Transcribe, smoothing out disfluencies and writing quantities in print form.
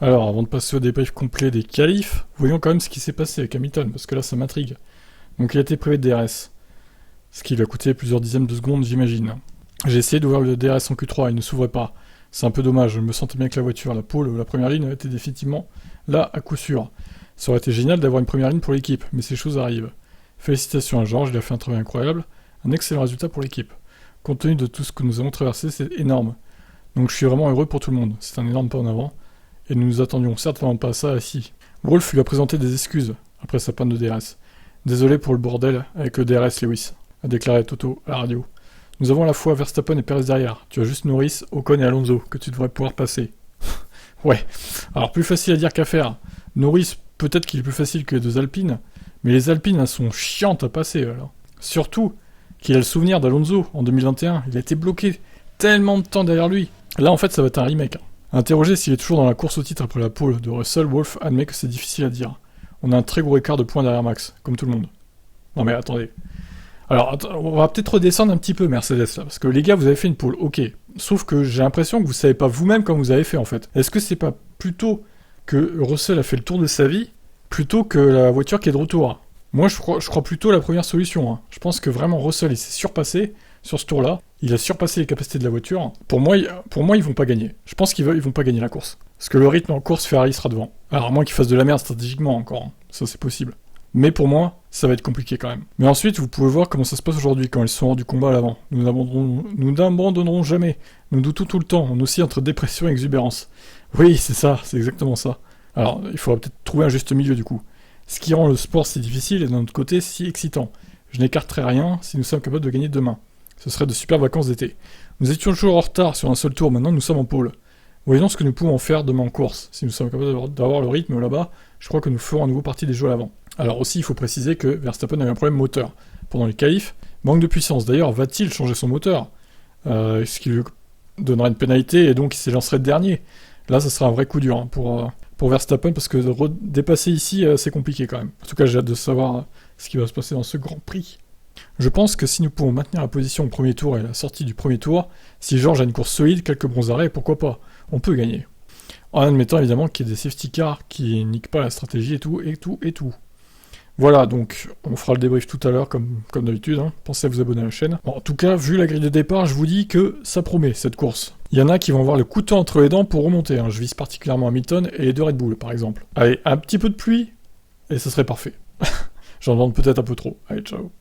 Alors, avant de passer au débrief complet des qualifs, voyons quand même ce qui s'est passé avec Hamilton, parce que là ça m'intrigue. Donc il a été privé de DRS, ce qui lui a coûté plusieurs dizaines de secondes, j'imagine. J'ai essayé d'ouvrir le DRS en Q3, il ne s'ouvrait pas. C'est un peu dommage, je me sentais bien avec la voiture. La pole, la première ligne, était définitivement là, à coup sûr. Ça aurait été génial d'avoir une première ligne pour l'équipe, mais ces choses arrivent. Félicitations à Georges, il a fait un travail incroyable, un excellent résultat pour l'équipe. Compte tenu de tout ce que nous avons traversé, c'est énorme. Donc je suis vraiment heureux pour tout le monde, c'est un énorme pas en avant, et nous nous attendions certainement pas à ça ici. Wolff lui a présenté des excuses, après sa panne de DRS. Désolé pour le bordel avec le DRS Lewis, a déclaré Toto à la radio. Nous avons à la fois Verstappen et Perez derrière, tu as juste Norris, Ocon et Alonso, que tu devrais pouvoir passer. Ouais, alors plus facile à dire qu'à faire. Norris, peut-être qu'il est plus facile que les deux Alpines, mais les Alpines elles sont chiantes à passer alors. Surtout qu'il a le souvenir d'Alonso en 2021, il a été bloqué tellement de temps derrière lui. Là en fait ça va être un remake. Interrogé s'il est toujours dans la course au titre après la pole de Russell, Wolff admet que c'est difficile à dire. On a un très gros écart de points derrière Max, comme tout le monde. Non mais attendez. Alors, on va peut-être redescendre un petit peu Mercedes là, parce que les gars, vous avez fait une pole, ok. Sauf que j'ai l'impression que vous savez pas vous-même comment vous avez fait en fait. Est-ce que c'est pas plutôt que Russell a fait le tour de sa vie, plutôt que la voiture qui est de retour? Moi, je crois plutôt à la première solution. Je pense que vraiment Russell, il s'est surpassé sur ce tour-là. Il a surpassé les capacités de la voiture. Pour moi, ils vont pas gagner. Je pense qu'ils vont pas gagner la course. Parce que le rythme en course, Ferrari sera devant. Alors, à moins qu'ils fassent de la merde stratégiquement encore. Ça, c'est possible. Mais pour moi, ça va être compliqué quand même. Mais ensuite, vous pouvez voir comment ça se passe aujourd'hui quand ils sont hors du combat à l'avant. Nous n'abandonnerons jamais. Nous doutons tout le temps. On oscille entre dépression et exubérance. Oui, c'est ça, c'est exactement ça. Alors, il faudra peut-être trouver un juste milieu du coup. Ce qui rend le sport si difficile et d'un autre côté si excitant. Je n'écarterai rien si nous sommes capables de gagner demain. Ce serait de super vacances d'été. Nous étions toujours en retard sur un seul tour, maintenant nous sommes en pôle. Voyons ce que nous pouvons faire demain en course. Si nous sommes capables d'avoir le rythme là-bas, je crois que nous ferons à nouveau partie des jeux à l'avant. Alors aussi, il faut préciser que Verstappen a eu un problème moteur pendant les qualifs. Manque de puissance. D'ailleurs, va-t-il changer son moteur ce qui lui donnera une pénalité et donc il s'élancerait de dernier. Là, ça sera un vrai coup dur pour Verstappen parce que dépasser ici, c'est compliqué quand même. En tout cas, j'ai hâte de savoir ce qui va se passer dans ce Grand Prix. Je pense que si nous pouvons maintenir la position au premier tour et la sortie du premier tour, si George a une course solide, quelques bons arrêts, pourquoi pas, on peut gagner. En admettant évidemment qu'il y ait des safety cars qui niquent pas la stratégie et tout. Voilà, donc on fera le débrief tout à l'heure comme d'habitude, Pensez à vous abonner à la chaîne. Bon, en tout cas, vu la grille de départ, je vous dis que ça promet cette course. Il y en a qui vont avoir le couteau entre les dents pour remonter, Je vise particulièrement Hamilton et les deux Red Bull par exemple. Allez, un petit peu de pluie, et ce serait parfait. J'en demande peut-être un peu trop. Allez, ciao.